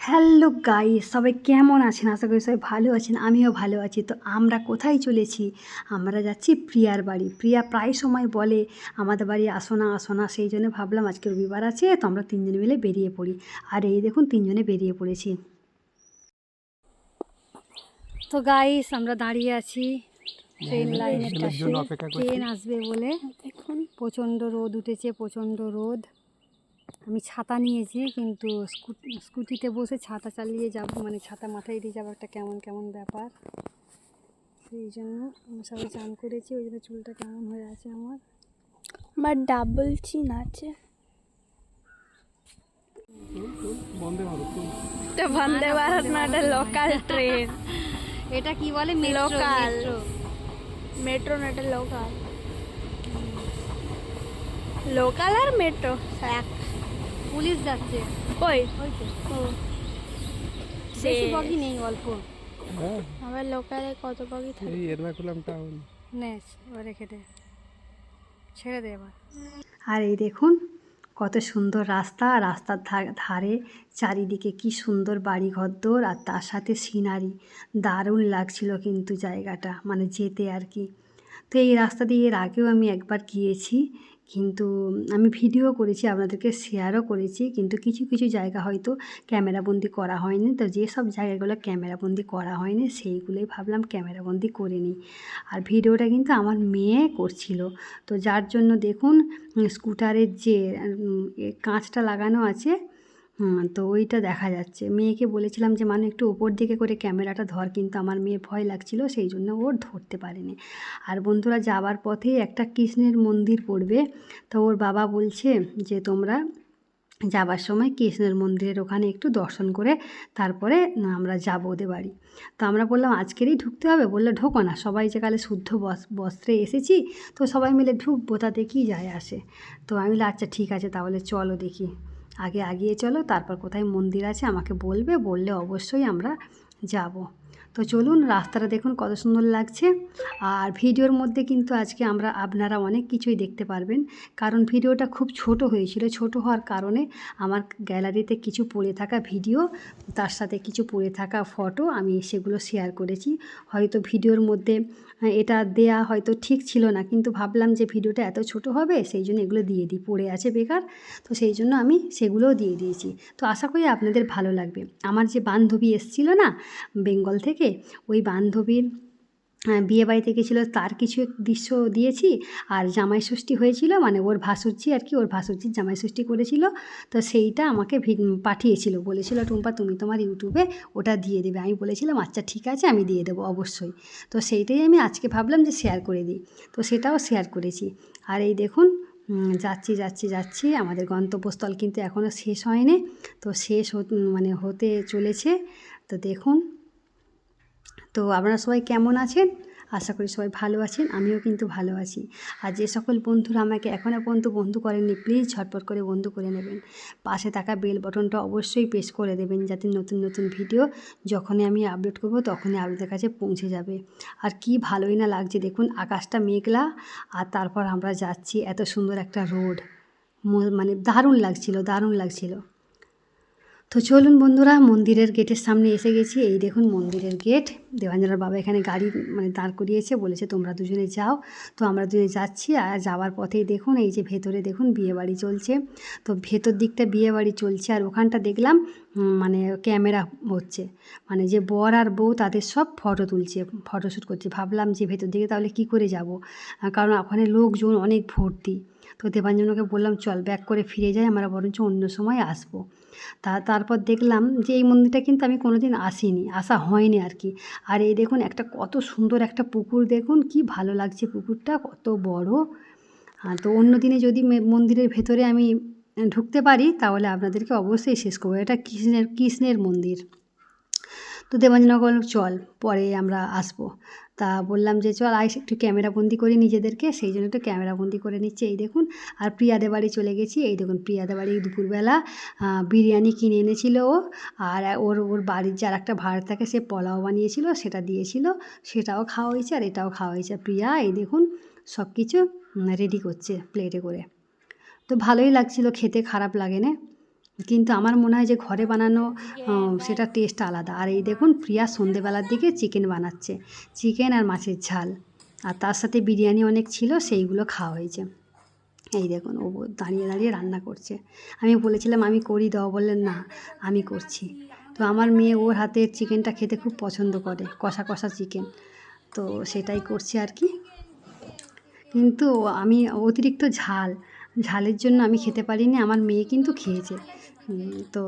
Hello guys, সবাই কেমন আছেন? আশা করি সবাই ভালো আছেন। আমিও ভালো আছি। তো আমরা কোথায় চলেছি? আমরা যাচ্ছি প্রিয়ার বাড়ি। প্রিয়া প্রায় সময় বলে আমাদের বাড়ি আসো না আসো না, সেই জন্য ভাবলাম আজকে রবিবার আছে, তো আমরা তিনজনে মিলে বেরিয়ে পড়ি। আর এই দেখুন তিনজনে বেরিয়ে পড়েছি। তো গাইস আমরা দাঁড়িয়ে আছি ট্রেন লাইনের পাশে, ট্রেন আসবে বলে। দেখুন প্রচণ্ড রোদ উঠেছে, প্রচণ্ড রোদ। আমি ছাতা নিয়েছি, কিন্তু স্কুটিতে বসে ছাতা চালিয়ে যাব, মানে ছাতা মাথায় দিয়ে যাবো, একটা কেমন কেমন ব্যাপার। সেই জন্য আমি সবাই চান করেছি, ওই জন্য চুলটা কেমন হয়ে আছে আমার। আমার ডাবল চিন আছে। এটা বন্দে ভারত না, এটা লোকাল ট্রেন। এটা কি বলে? লোকাল মেট্রো না, এটা লোকাল। লোকাল আর মেট্রো এক। পুলিশ যাচ্ছে কই? ওই তো, ও বেশি বগি নেই, অল্প। আবার লোকালে কত বগি থাকে? এই এরনাকুলাম টাউন। নে ও রেখে দে, ছেড়ে দে এবার। আর এই দেখুন কত সুন্দর রাস্তা, রাস্তার ধারে চারিদিকে কি সুন্দর বাড়ি ঘরদোর, আর তার সাথে সিনারি। দারুণ লাগছিল কিন্তু জায়গাটা, মানে যেতে আর কি। তো এই রাস্তা দিয়ে এর আগেও আমি একবার গিয়েছি, কিন্তু আমি ভিডিও করেছি, আপনাদেরকে শেয়ারও করেছি, কিন্তু কিছু কিছু জায়গা হয়তো ক্যামেরাবন্দি করা হয়নি। তো যেসব জায়গাগুলো ক্যামেরাবন্দি করা হয়নি সেইগুলোই ভাবলাম ক্যামেরাবন্দি করে নিই। আর ভিডিওটা কিন্তু আমার মেয়ে করছিল, তো যার জন্য দেখুন স্কুটারের যে কাঁচটা লাগানো আছে, তো ওইটা দেখা যাচ্ছে। মেয়েকে বলেছিলাম যে মানে একটু ওপর দিকে করে ক্যামেরাটা ধর, কিন্তু আমার মেয়ে ভয় লাগছিল, সেই জন্য ওর ধরতে পারেনি। আর বন্ধুরা যাবার পথেই একটা কৃষ্ণের মন্দির পড়বে, তো ওর বাবা বলছে যে তোমরা যাবার সময় কৃষ্ণের মন্দিরের ওখানে একটু দর্শন করে তারপরে আমরা যাবো ওদের বাড়ি। তো আমরা বললাম আজকেরই ঢুকতে হবে? বললো ঢোকো না, সবাই যে কালে শুদ্ধ বস্ত্রে এসেছি, তো সবাই মিলে ঢুকবো, তাতে কী যায় আসে। তো আমি বললাম আচ্ছা ঠিক আছে, তাহলে চলো দেখি, আগে আগিয়ে চলো, তারপর কোথায় মন্দির আছে আমাকে বলবে, বললে অবশ্যই আমরা যাব। তো চলুন, রাস্তাটা দেখুন কত সুন্দর লাগছে। আর ভিডিওর মধ্যে কিন্তু আজকে আপনারা অনেক কিছুই দেখতে পারবেন, কারণ ভিডিওটা খুব ছোট হয়েছিল। ছোট হওয়ার কারণে আমার গ্যালারিতে কিছু পড়ে থাকা ভিডিও, তার সাথে কিছু পড়ে থাকা ফটো, আমি সেগুলো শেয়ার করেছি। হয়তো ভিডিওর মধ্যে এটা দেয়া হয়তো ঠিক ছিল না, কিন্তু ভাবলাম যে ভিডিওটা এত ছোট হবে, সেই জন্য এগুলো দিয়ে দিই, পড়ে আছে বেকার, তো সেই জন্য আমি সেগুলোও দিয়ে দিয়েছি। তো আশা করি আপনাদের ভালো লাগবে। আমার যে বান্ধবী এসেছিল না বেঙ্গল থেকে, ওই বান্ধবীর বিয়েবাড়িতে গেছিলো, তার কিছু দৃশ্য দিয়েছি। আর জামাই ষষ্ঠী হয়েছিল, মানে ওর ভাসুরঝি আর কি, ওর ভাসুরঝির জামাই ষষ্ঠী করেছিল, তো সেইটা আমাকে পাঠিয়েছিল, বলেছিল টুম্পা তুমি তোমার ইউটিউবে ওটা দিয়ে দেবে। আমি বলেছিলাম আচ্ছা ঠিক আছে, আমি দিয়ে দেবো অবশ্যই। তো সেইটাই আমি আজকে ভাবলাম যে শেয়ার করে দিই, তো সেটাও শেয়ার করেছি। আর এই দেখুন যাচ্ছি যাচ্ছি যাচ্ছি, আমাদের গন্তব্যস্থল কিন্তু এখনও শেষ হয়নি, তো শেষ মানে হতে চলেছে। তো দেখুন, তো আপনারা সবাই কেমন আছেন? আশা করি সবাই ভালো আছেন, আমিও কিন্তু ভালো আছি। আর যে সকল বন্ধুরা আমাকে এখনও পর্যন্ত বন্ধু করেননি, প্লিজ ঝটপট করে বন্ধু করে নেবেন। পাশে থাকা বেল বটনটা অবশ্যই প্রেস করে দেবেন, যাতে নতুন নতুন ভিডিও যখনই আমি আপলোড করব তখনই আপনাদের কাছে পৌঁছে যাবে। আর কি ভালোই না লাগছে দেখুন, আকাশটা মেঘলা, আর তারপর আমরা যাচ্ছি, এত সুন্দর একটা রোড, মানে দারুণ লাগছিল, দারুণ লাগছিল। তো চলুন বন্ধুরা, মন্দিরের গেটের সামনে এসে গেছি। এই দেখুন মন্দিরের গেট, দেবাঞ্জনার বাবা এখানে গাড়ি মানে দাঁড় করিয়েছে, বলেছে তোমরা দুজনে যাও। তো আমরা দুজনে যাচ্ছি, আর যাওয়ার পথেই দেখুন এই যে ভেতরে দেখুন বিয়েবাড়ি চলছে। তো ভেতর দিকটা বিয়েবাড়ি চলছে, আর ওখানটা দেখলাম মানে ক্যামেরা হচ্ছে, মানে যে বর আর বউ তাদের সব ফটো তুলছে, ফটোশ্যুট করছে। ভাবলাম যে ভেতর দিকে তাহলে কি করে যাব, কারণ ওখানে লোকজন অনেক ভর্তি। তো দেবাঞ্জনকে বললাম চল ব্যাক করে ফিরে যাই, আমরা বরঞ্চ অন্য সময় আসবো। তারপর দেখলাম যে এই মন্দিরটা কিন্তু আমি কোনোদিন আসিনি, আসা হয়নি আর কি। আর এই দেখুন একটা কত সুন্দর একটা পুকুর, দেখুন কি ভালো লাগছে পুকুরটা, কত বড়। তো অন্য দিনে যদি মন্দিরের ভেতরে আমি ঢুকতে পারি তাহলে আপনাদেরকে অবশ্যই শেষ করবো। এটা কৃষ্ণের মন্দির। তো দেবাঞ্জনা বলল চল পরে আমরা আসবো। তা বললাম যে চল আইস একটু ক্যামেরাবন্দি করি নিজেদেরকে, সেই জন্য একটু ক্যামেরাবন্দি করে নিচ্ছে। এই দেখুন, আর প্রিয়াদের বাড়ি চলে গেছি। এই দেখুন প্রিয়াদের বাড়ি দুপুরবেলা বিরিয়ানি কিনে এনেছিল ও, আর ওর ওর বাড়ির যার একটা ভাড়া থাকে সে পোলাও বানিয়েছিল, সেটা দিয়েছিল, সেটাও খাওয়া হয়েছে, আর এটাও খাওয়া হয়েছে। প্রিয়া এই দেখুন সব কিছু রেডি করছে প্লেটে করে। তো ভালোই লাগছিল খেতে, খারাপ লাগে না। কিন্তু আমার মনে হয় যে ঘরে বানানো সেটা টেস্ট আলাদা। আর এই দেখুন প্রিয়া সন্ধেবেলার দিকে চিকেন বানাচ্ছে, চিকেন আর মাছের ঝাল, আর তার সাথে বিরিয়ানি অনেক ছিল, সেইগুলো খাওয়া হয়েছে। এই দেখুন ও দাঁড়িয়ে দাঁড়িয়ে রান্না করছে। আমি বলেছিলাম আমি করি, দাও, বললেন না আমি করছি। তো আমার মেয়ে ওর হাতের চিকেনটা খেতে খুব পছন্দ করে, কষা কষা চিকেন, তো সেটাই করছি আর কি। কিন্তু আমি অতিরিক্ত ঝালের জন্য আমি খেতে পারিনি, আমার মেয়ে কিন্তু খেয়েছে। তো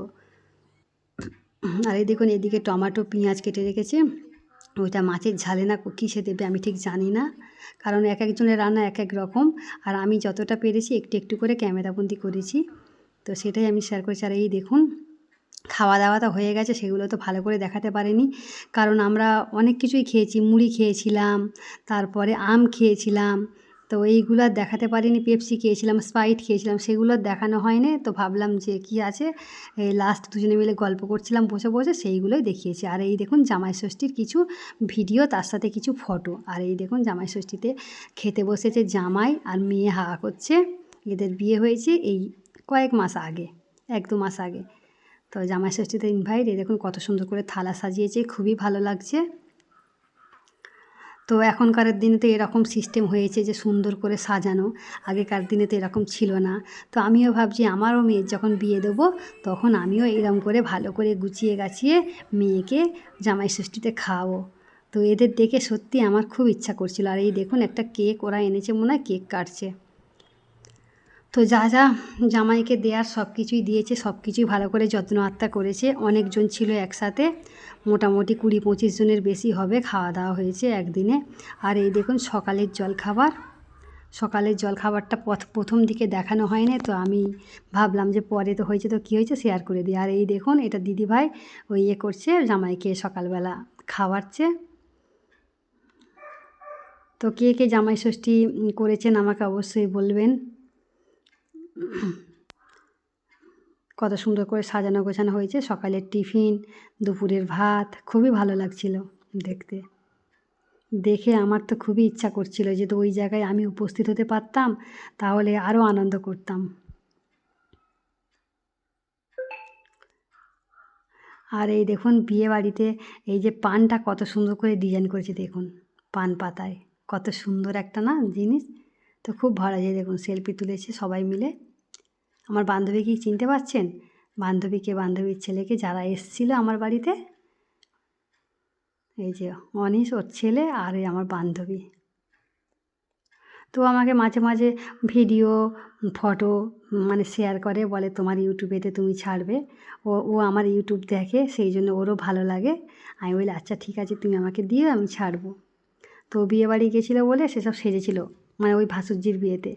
আর এই দেখুন এদিকে টমেটো পেঁয়াজ কেটে রেখেছে, ওইটা মাছের ঝালে না কিসে দেবে আমি ঠিক জানি না, কারণ এক একজনের রান্না এক এক রকম। আর আমি যতটা পেরেছি একটু একটু করে ক্যামেরাবন্দি করেছি, তো সেটাই আমি শেয়ার করেছি। আর এই দেখুন খাওয়া দাওয়া তো হয়ে গেছে, সেগুলো তো ভালো করে দেখাতে পারিনি, কারণ আমরা অনেক কিছুই খেয়েছি, মুড়ি খেয়েছিলাম, তারপরে আম খেয়েছিলাম, তো এইগুলো আর দেখাতে পারিনি। পেপসি খেয়েছিলাম, স্প্রাইট খেয়েছিলাম, সেগুলো আর দেখানো হয়নি। তো ভাবলাম যে কি আছে, এই লাস্ট দুজনে মিলে গল্প করছিলাম বসে বসে, সেইগুলোই দেখিয়েছি। আর এই দেখুন জামাই ষষ্ঠীর কিছু ভিডিও, তার সাথে কিছু ফটো। আর এই দেখুন জামাই ষষ্ঠীতে খেতে বসেছে জামাই আর মেয়ে হাওয়া করছে। এদের বিয়ে হয়েছে এই কয়েক মাস আগে, 1-2 মাস আগে। তো জামাই ষষ্ঠীতে ইনভাইট, এই দেখুন কত সুন্দর করে থালা সাজিয়েছে, খুবই ভালো লাগছে। তো এখনকার দিনে তো এরকম সিস্টেম হয়েছে যে সুন্দর করে সাজানো, আগেকার দিনে তো এরকম ছিল না। তো আমিও ভাবছি আমারও মেয়ের যখন বিয়ে দেবো তখন আমিও এরকম করে ভালো করে গুছিয়ে গাছিয়ে মেয়েকে জামাই ষষ্ঠীতে খাওয়াবো। তো এদের দেখে সত্যি আমার খুব ইচ্ছা করছিল। আর এই দেখুন একটা কেক ওরা এনেছে, মনে হয় কেক কাটছে। তো যা যা জামাইকে দেওয়ার সব কিছুই দিয়েছে, সব কিছুই ভালো করে যত্ন আত্তা করেছে। অনেকজন ছিল একসাথে, মোটামুটি 20-25 জনের বেশি হবে, খাওয়া দাওয়া হয়েছে একদিনে। আর এই দেখুন সকালের জলখাবারটা প্রথম দিকে দেখানো হয়নি, তো আমি ভাবলাম যে পরে তো হয়েছে তো কী হয়েছে শেয়ার করে দিই। আর এই দেখুন এটা দিদিভাই ওই করছে, জামাইকে সকালবেলা খাওয়াচ্ছে। তো কে কে জামাই ষষ্ঠী করেছেন আমাকে অবশ্যই বলবেন। কত সুন্দর করে সাজানো গোছানো হয়েছে, সকালের টিফিন, দুপুরের ভাত, খুবই ভালো লাগছিল দেখতে। দেখে আমার তো খুবই ইচ্ছা করছিল যে তো ওই জায়গায় আমি উপস্থিত হতে পারতাম, তাহলে আরও আনন্দ করতাম। আর এই দেখুন বিয়ে বাড়িতে এই যে পানটা কত সুন্দর করে ডিজাইন করেছে, দেখুন পান পাতায় কত সুন্দর একটা না জিনিস, তো খুব ভালো লাগে। দেখুন সেলফি তুলেছে সবাই মিলে। আমার বান্ধবী কি চিনতে পারছেন? বান্ধবীকে, বান্ধবীর ছেলেকে, যারা এসেছিল আমার বাড়িতে, এই যে অনিশ ওর ছেলে আর এই আমার বান্ধবী। তো আমাকে মাঝে মাঝে ভিডিও, ফটো মানে শেয়ার করে, বলে তোমার ইউটিউবেতে তুমি ছাড়বে। ও আমার ইউটিউব দেখে, সেই জন্য ওরও ভালো লাগে। আমি বলি আচ্ছা ঠিক আছে তুমি আমাকে দিও, আমি ছাড়বো। তো বিয়েবাড়ি গেছিলো বলে সেসব সেজেছিল, মানে ওই ভাসুরজির বিয়েতে।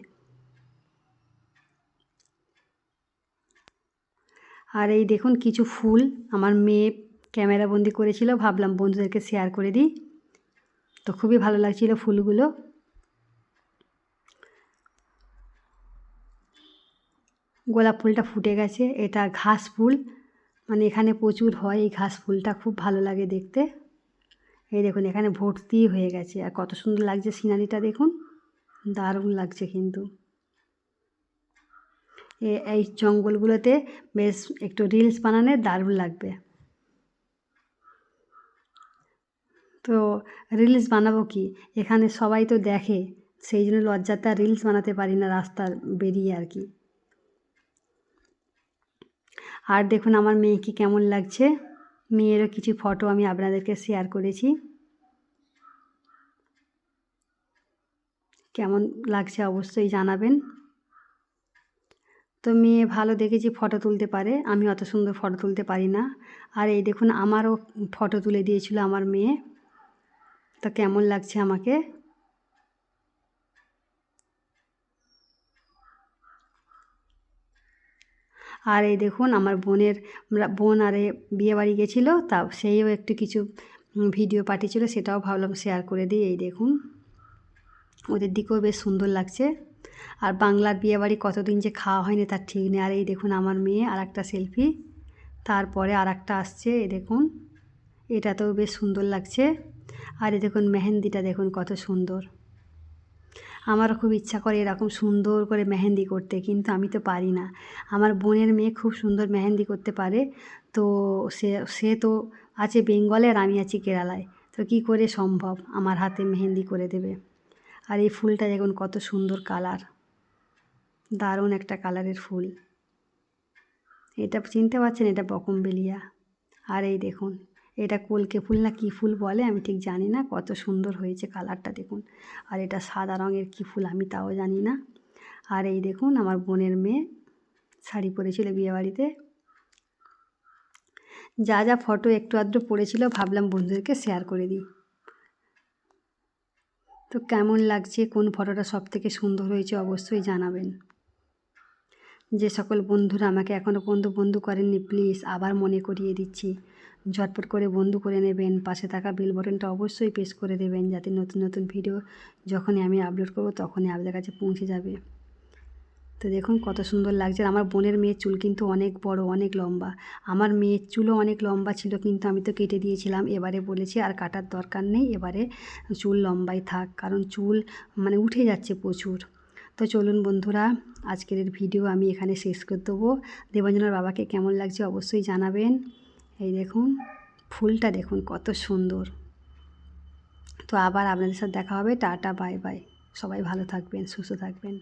আর এই দেখুন কিছু ফুল আমার মেয়ে ক্যামেরাবন্দি করেছিল, ভাবলাম বন্ধুদেরকে শেয়ার করে দিই। তো খুবই ভালো লাগছিল ফুলগুলো। গোলাপ ফুলটা ফুটে গেছে, এটা ঘাস ফুল, মানে এখানে প্রচুর হয় এই ঘাস ফুলটা, খুব ভালো লাগে দেখতে। এই দেখুন এখানে ভর্তি হয়ে গেছে, আর কত সুন্দর লাগছে সিনারিটা, দেখুন দারুণ লাগছে কিন্তু। এই জঙ্গলগুলোতে বেশ একটু রিলস বানালে দারুণ লাগবে। তো রিলস বানাবো কি, এখানে সবাই তো দেখে, সেই জন্য লজ্জাতে রিলস বানাতে পারি না রাস্তা বেরিয়ে আর কি। আর দেখুন আমার মেয়েকে কেমন লাগছে, মেয়েরও কিছু ফটো আমি আপনাদেরকে শেয়ার করেছি। কেমন লাগছে অবশ্যই জানাবেন। তো মেয়ে ভালো দেখেছি ফটো তুলতে পারে, আমি অত সুন্দর ফটো তুলতে পারি না। আর এই দেখুন আমারও ফটো তুলে দিয়েছিল আমার মেয়ে, তো কেমন লাগছে আমাকে। আর এই দেখুন আমার বোন আরে বিয়েবাড়ি গেছিলো, তা সেইও একটু কিছু ভিডিও পাঠিয়েছিল, সেটাও ভাবলাম শেয়ার করে দিই। এই দেখুন ওদের দিকেও বেশ সুন্দর লাগছে। আর বাংলার বিয়েবাড়ি কতদিন যে খাওয়া হয়নি তার ঠিক নেই। আর এই দেখুন আমার মেয়ে আর একটা সেলফি, তারপরে আর একটা আসছে, এই দেখুন এটাতেও বেশ সুন্দর লাগছে। আর এই দেখুন মেহেন্দিটা দেখুন কত সুন্দর। আমারও খুব ইচ্ছা করে এরকম সুন্দর করে মেহেন্দি করতে, কিন্তু আমি তো পারি না। আমার বোনের মেয়ে খুব সুন্দর মেহেন্দি করতে পারে। তো সে সে তো আছে বেঙ্গলে আর আমি আছি কেরালায়। তো কী করে সম্ভব আমার হাতে মেহেন্দি করে দেবে। আর এই ফুলটা দেখুন কত সুন্দর কালার, দারুণ একটা কালারের ফুল। এটা চিনতে পারছেন, এটা বকমবেলিয়া। আর এই দেখুন এটা কলকে ফুল না কী ফুল বলে আমি ঠিক জানি না, কত সুন্দর হয়েছে কালারটা দেখুন। আর এটা সাদা রঙের কী ফুল আমি তাও জানি না। আর এই দেখুন আমার বোনের মেয়ে শাড়ি পরেছিল বিয়েবাড়িতে। যা যা ফটো একটু আধটু পড়েছিল ভাবলাম বন্ধুদেরকে শেয়ার করে দিই। তো কেমন লাগছে, কোন ফটোটা সবথেকে সুন্দর হয়েছে অবশ্যই জানাবেন। যে সকল বন্ধুরা আমাকে এখনও পর্যন্ত বন্ধু করেননি, প্লিজ আবার মনে করিয়ে দিচ্ছি, ঝটপট করে বন্ধু করে নেবেন। পাশে থাকা বেল বাটনটা অবশ্যই প্রেস করে দেবেন, যাতে নতুন নতুন ভিডিও যখনই আমি আপলোড করব তখনই আপনাদের কাছে পৌঁছে যাবে। তো দেখুন কত সুন্দর লাগছে। আর আমার বোনের মেয়ের চুল কিন্তু অনেক বড়, অনেক লম্বা। আমার মেয়ের চুলও অনেক লম্বা ছিল, কিন্তু আমি তো কেটে দিয়েছিলাম। এবারে বলেছি আর কাটার দরকার নেই, এবারে চুল লম্বাই থাক, কারণ চুল মানে উঠে যাচ্ছে প্রচুর। তো চলুন বন্ধুরা, আজকের ভিডিও আমি এখানে শেষ করে দেবো। দেবাঞ্জনার বাবাকে কেমন লাগছে অবশ্যই জানাবেন। এই দেখুন ফুলটা দেখুন কত সুন্দর। তো আবার আপনাদের সাথে দেখা হবে। Tata, bye bye. সবাই ভালো থাকবেন, সুস্থ থাকবেন।